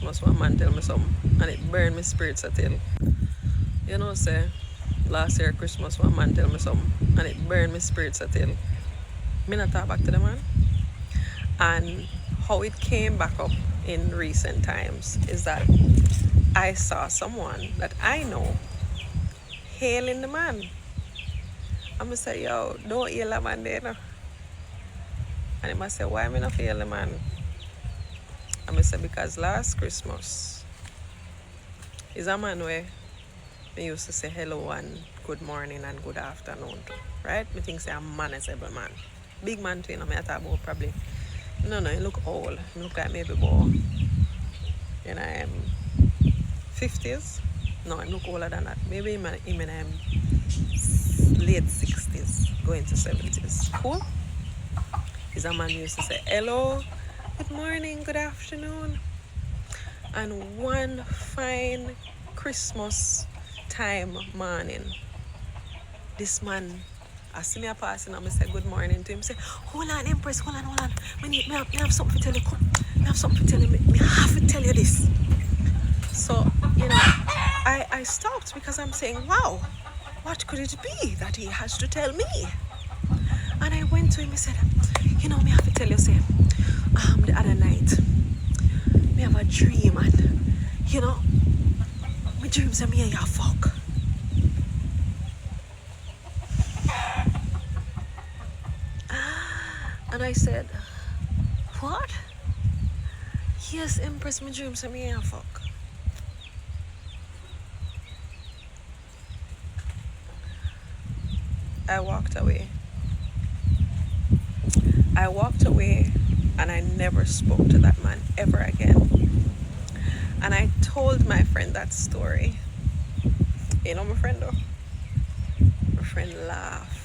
Christmas, one man tell me something, and it burned my spirits a till. You know, say, last year Christmas, one man tell me something, and it burned my spirits a till. Me not talk back to the man. And how it came back up in recent times is that I saw someone that I know hailing the man. I'm gonna say, yo, don't hail a man there, no. And he must say, why am I not hail the man? I'm gonna say, because last Christmas is a man where me used to say hello and good morning and good afternoon to, right? Me think say I'm a manageable man. Big man too, you know, me I talk about probably. No, he look old. He look like maybe about, you know, 50s. No, he look older than that. Maybe him in late 60s, going to 70s. Cool? He's a man who used to say hello, good morning, good afternoon. And one fine Christmas time morning, this man, I see me passing and I say good morning to him. Say, hold on, Empress, hold on. Me have something to tell you. Me have something to tell you. Me have to tell you this. So, you know, I stopped because I'm saying, wow, what could it be that he has to tell me? And I went to him and said, you know, me have to tell you, say, the other night, me have a dream and, you know, my dream say me and you fuck. And I said, what? Yes, Empress, my dream say me and you fuck. I walked away and I never spoke to that man ever again. And I told my friend that story. You know my friend though? My friend laughed.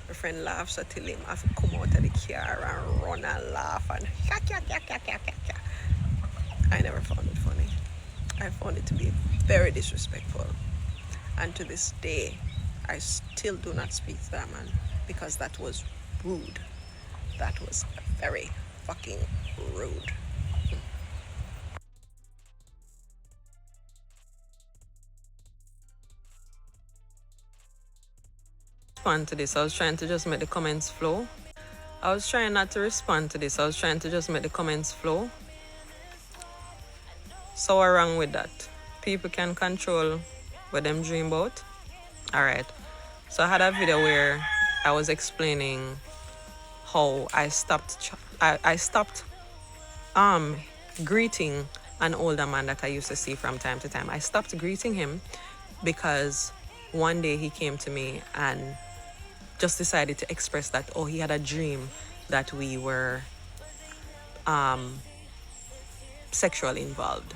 My friend laughs until him have to come out of the car and run and laugh and I never found it funny. I found it to be very disrespectful. And to this day, I still do not speak to that man because that was rude. That was very fucking rude. Respond to this. I was trying to just make the comments flow. I was trying not to respond to this. I was trying to just make the comments flow. So what's wrong with that? People can control what them dream about. Alright. So I had a video where I was explaining how I stopped greeting an older man that I used to see from time to time. I stopped greeting him because one day he came to me and just decided to express that, oh, he had a dream that we were sexually involved.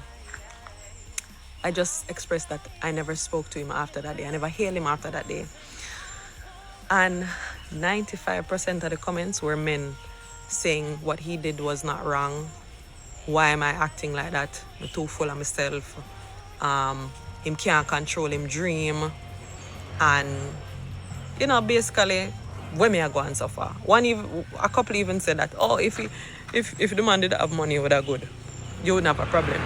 I just expressed that I never spoke to him after that day. I never hailed him after that day. And 95% of the comments were men saying what he did was not wrong. Why am I acting like that? I'm too full of myself. Him can't control him dream. And, you know, basically, where me I go and suffer. A couple even said that, oh, if the man did have money, it would have good. You wouldn't have a problem.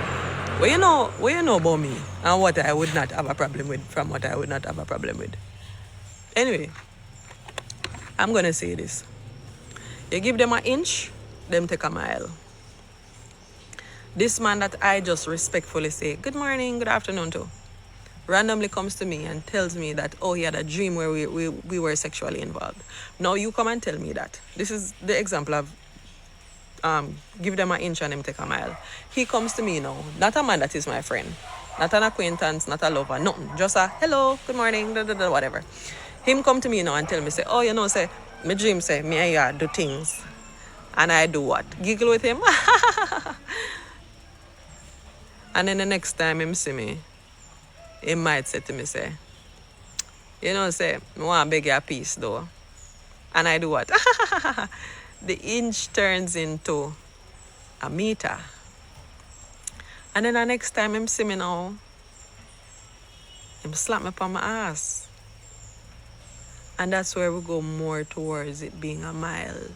What you know about me and what I would not have a problem with from what I would not have a problem with. Anyway, I'm gonna say this. You give them an inch, them take a mile. This man that I just respectfully say, good morning, good afternoon to, randomly comes to me and tells me that, oh, he had a dream where we were sexually involved. Now you come and tell me that. This is the example of give them an inch and them take a mile. He comes to me now, not a man that is my friend, not an acquaintance, not a lover, nothing. Just a hello, good morning, whatever. Him come to me now and tell me, say, oh, you know, say, my dream say, me and you do things. And I do what? Giggle with him. And then the next time him see me, he might say to me, say, you know, say, I want to beg you a piece though. And I do what? The inch turns into a meter. And then the next time him see me now, him slap me upon my ass. And that's where we go more towards it being a mile.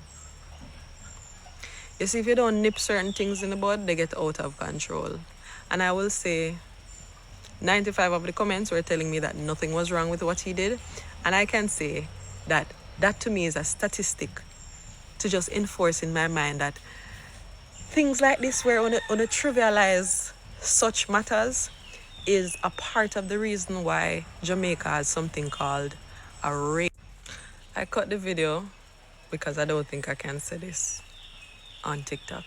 You see, if you don't nip certain things in the bud, they get out of control. And I will say 95 of the comments were telling me that nothing was wrong with what he did. And I can say that that to me is a statistic to just enforce in my mind that things like this, where on a trivialize such matters, is a part of the reason why Jamaica has something called a rape. I cut the video because I don't think I can say this on TikTok.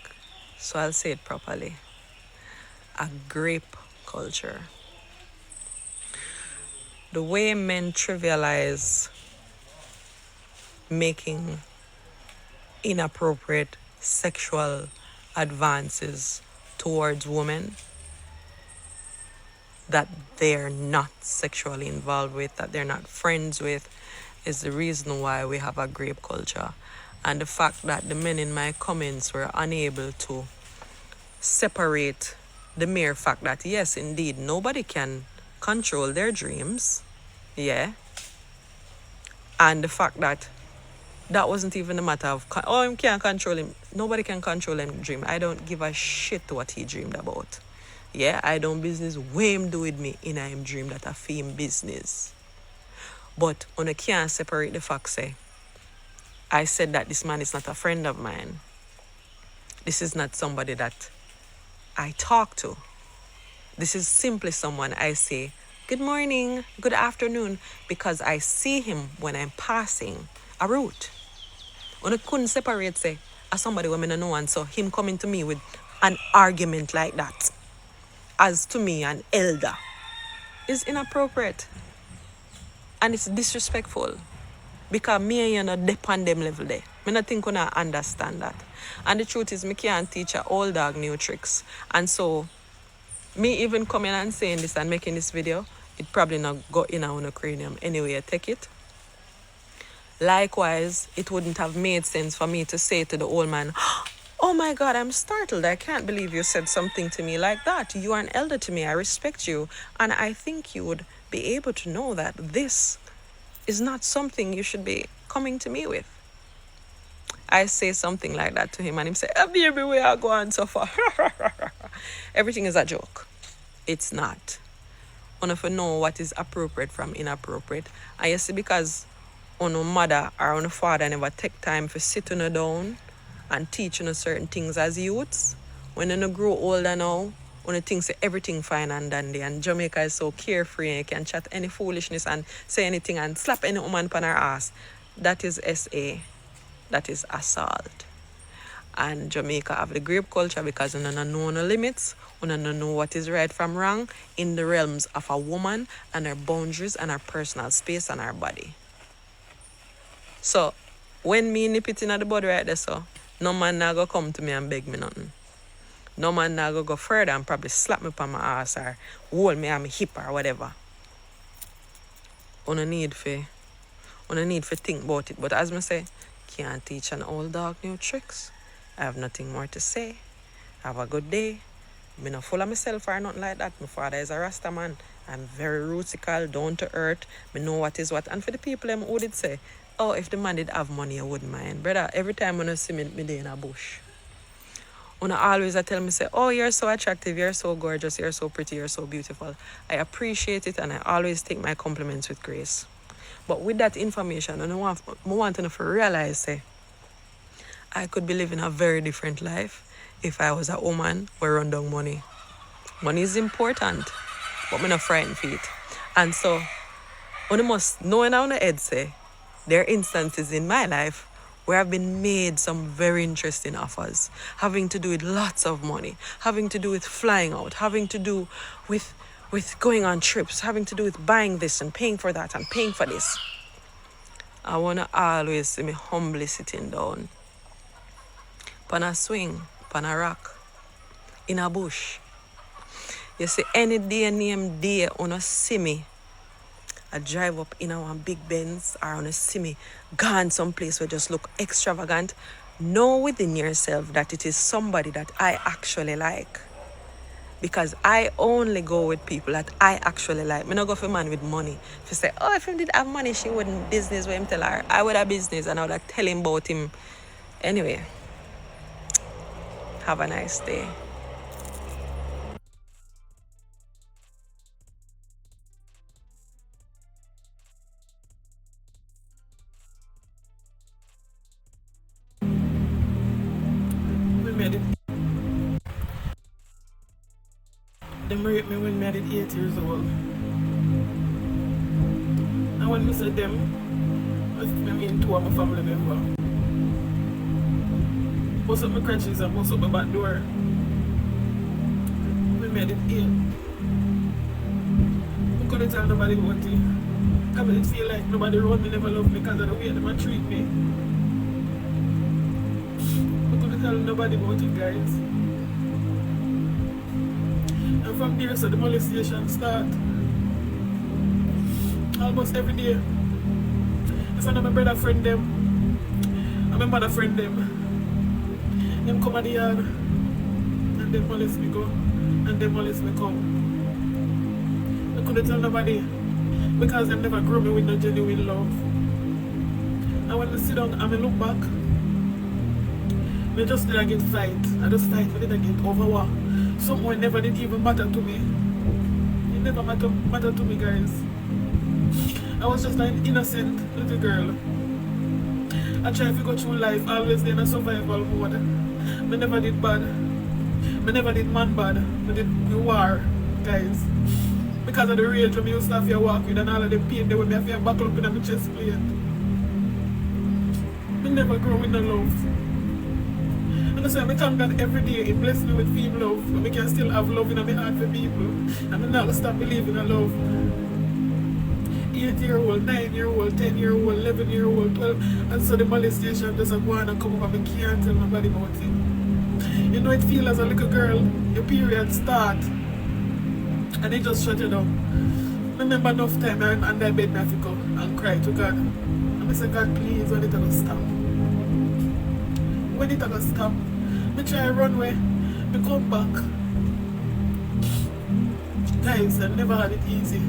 So I'll say it properly. A grape culture. The way men trivialize making inappropriate sexual advances towards women that they're not sexually involved with, that they're not friends with, is the reason why we have a grape culture. And the fact that the men in my comments were unable to separate the mere fact that, yes, indeed, nobody can control their dreams, yeah, and the fact that that wasn't even a matter of, oh, he can't control him. Nobody can control him dream. I don't give a shit what he dreamed about. Yeah, I don't business what him do with me in a him dream that a fame business. But on a can't separate the fact, say, I said that this man is not a friend of mine. This is not somebody that I talk to. This is simply someone I say, good morning, good afternoon, because I see him when I'm passing a route. When I couldn't separate, say, as somebody women don't know, and so him coming to me with an argument like that, as to me, an elder, is inappropriate. And it's disrespectful. Because me and you not dep on them level there. I don't think I understand that. And the truth is, me can't teach a old dog new tricks. And so, me even coming and saying this and making this video, it probably not go in our cranium. Anyway, I take it. Likewise, it wouldn't have made sense for me to say to the old man, oh my God, I'm startled. I can't believe you said something to me like that. You are an elder to me. I respect you. And I think you would be able to know that this is not something you should be coming to me with. I say something like that to him and him say, oh, baby, we are going so far. Everything is a joke. It's not. One of you know what is appropriate from inappropriate. And you see, because on a mother or on a father never take time for sitting you down and teaching you certain things as youths, when you grow older now, when you think say everything fine and dandy, and Jamaica is so carefree and you can chat any foolishness and say anything and slap any woman on her ass, that is SA. That is assault. And Jamaica have the grape culture because you don't know no limits, you don't know what is right from wrong in the realms of a woman and her boundaries and her personal space and her body. So, when me nip it in the body right there, so, no man now go come to me and beg me nothing. No man now go further and probably slap me on my ass or hold me on my hip or whatever. You need to think about it. But as I say, can't teach an old dog new tricks. I have nothing more to say. Have a good day. I'm not full of myself or nothing like that. My father is a Rasta man. I'm very rootical, down to earth. I know what is what. And for the people who did say, oh, if the man did have money, I wouldn't mind. Brother, every time when I see me day in a bush, when I always tell me, say, oh, you're so attractive, you're so gorgeous, you're so pretty, you're so beautiful. I appreciate it and I always take my compliments with grace. But with that information, I want to realize, say, I could be living a very different life if I was a woman who run down money. Money is important, but I'm not frightened for it. And so, one must know in our head, say, there are instances in my life where I've been made some very interesting offers, having to do with lots of money, having to do with flying out, having to do with going on trips, having to do with buying this and paying for that and paying for this. I want to always see me humbly sitting down, on a swing, on a rock, in a bush. You see, any day name day, on a see me, I drive up in our big Benz or on a see me gone someplace where just look extravagant. Know within yourself that it is somebody that I actually like. Because I only go with people that I actually like. I don't go for a man with money. If you say, oh, if him did have money, she wouldn't business with him tell her. I would have business and I would have tell him about him. Anyway, have a nice day. Them raped me when I did 8 years old. And when I said them, I mean two of my family members. Bust up my crutches and bust up my back door. When I did 8. I couldn't tell nobody about it. I didn't feel like nobody around me never loved me because of the way they treat me. I couldn't tell nobody about it, guys. And from there, so the molestation start. Almost every day. If I know my brother friend them, and my mother friend them come at the yard, and they molest me go, and they molest me come. I couldn't tell nobody, because they never grew me with no genuine love. And when I sit down and I look back, I just did I get fight. I just fight, but then I get overworked. Someone never did even matter to me. It never matter to me, guys. I was just an innocent little girl. I tried to go through life always in a survival mode. I never did bad. I never did man bad. I did war, guys. Because of the rage when I used to have to walk with and all of the pain they would have to buckle up in my chest plate. I never grew with no love. And that's why I thank God every day He bless me with female love. But I can still have love in my heart for people. And I'm not stop believing in love. 8-year-old, 9-year-old, 10-year-old, 11-year-old, 12. And so the molestation doesn't go on and come up and I can't tell nobody about it. You know it feels as a little girl, your period start. And they just shut you down. I remember enough time and I bed me to go and cry to God. And I said, God, please, when it gonna stop? When it gonna stop? I try to run away. I come back. Guys, I never had it easy.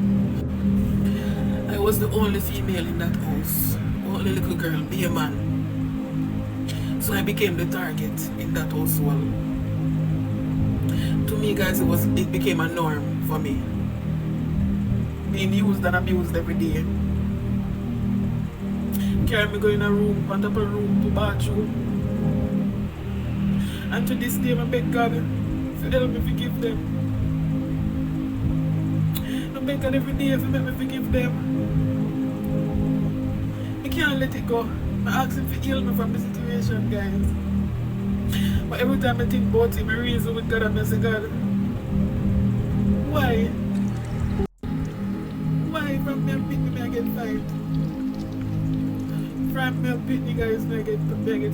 I was the only female in that house. Only little girl, be a man. So I became the target in that household. To me, guys, it became a norm for me. Being used and abused every day. Carry me go in a room, on top of a room, to bathroom. And to this day, I beg God to help me forgive them. I beg God every day to make me forgive them. I can't let it go. I ask Him to heal me from the situation, guys. But every time I think about Him, I reason with God and I say, God, why? Why from me and Pitney me I get fight? From me and Pitney, guys, me I get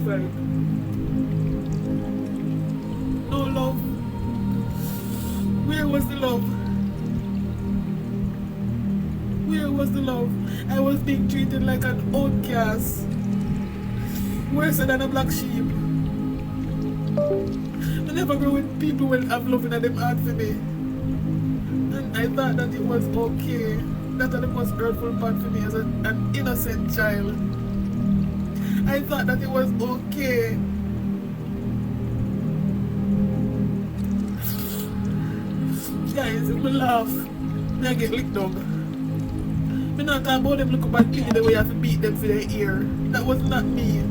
fight. No love. Where was the love? Where was the love? I was being treated like an outcast. Worse than a black sheep. I never grew with people who have love in them heart for me. And I thought that it was okay. That was the most hurtful part for me as an innocent child. I thought that it was okay. Guys, if I laugh, I get licked up. I not talk about them look about me the way I have to beat them for their ear. That was not me.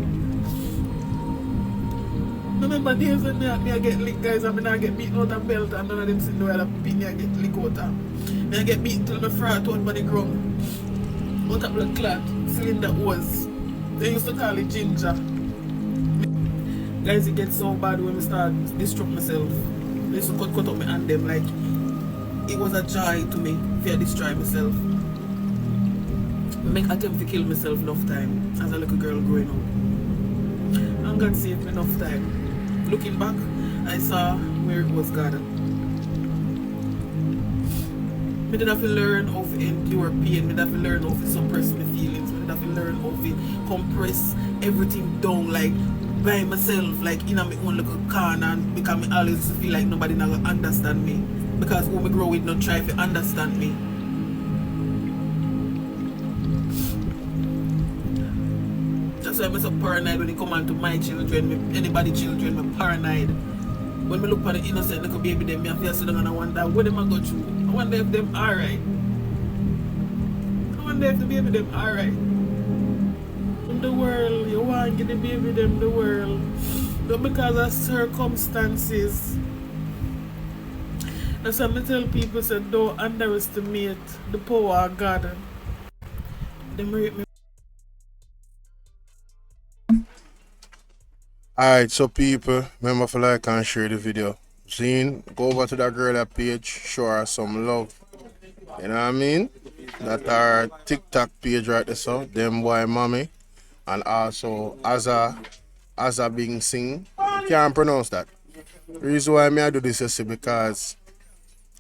Remember days when I get licked, guys, and I get beaten out of belt and none of them see the way I beat me, I get licked out of. I get beaten till my frat out by the ground. Out of blood clot, cylinder hose. They used to call it ginger. Guys, it gets so bad when I start destruct myself. They used to cut up my hand them like it was a joy to me to destroy myself. I make attempt to kill myself enough time as a little girl growing up. And God saved me enough time. Looking back, I saw where it was God. I did have to learn how to endure pain. I did have to learn how to suppress my feelings. I did have to learn how to compress everything down like by myself, like in my own little corner, and because I always feel like nobody now understand me. Because who I grow with not try to understand me. That's why I'm so paranoid when it come on to my children, anybody's children, I'm paranoid. When I look at the innocent little baby, them, I feel sit down and I wonder what them I go through. I wonder if them alright. I wonder if the baby them alright. In the world, you want to give the baby them the world. But because of circumstances, That's why I tell people say don't underestimate the power of God. Them rate me. Alright, so people, remember to like and share the video. Zine, go over to that girl page, show her some love. You know what I mean? That our TikTok page right there, so them boy mommy. And also Asa being sing. Can't pronounce that. The reason why I do this is because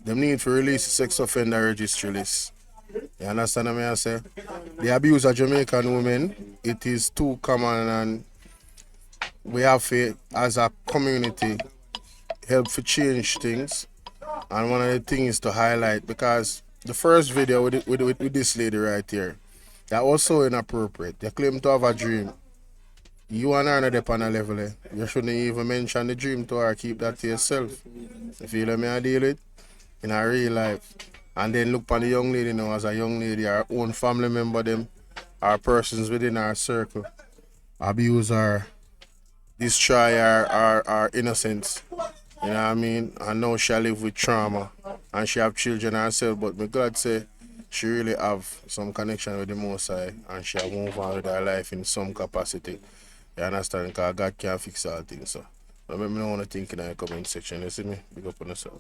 them need to release the sex offender registry list. You understand what I say? The abuse of Jamaican women, it is too common, and we have to, as a community, help to change things. And one of the things to highlight, because the first video with this lady right here, that was so inappropriate. They claim to have a dream. You and her not up on a level. You shouldn't even mention the dream to her. Keep that to yourself. You feel me? I deal with in a real life. And then look on the young lady now as a young lady, our own family member, them, our persons within our circle, abuse her, destroy our innocence. You know what I mean? I know she live with trauma and she have children herself, but my God say she really have some connection with the Most High and she have move on with her life in some capacity. You understand? Because God can't fix all things. So let me know what you think in the comment section. You see me? Big up on yourself.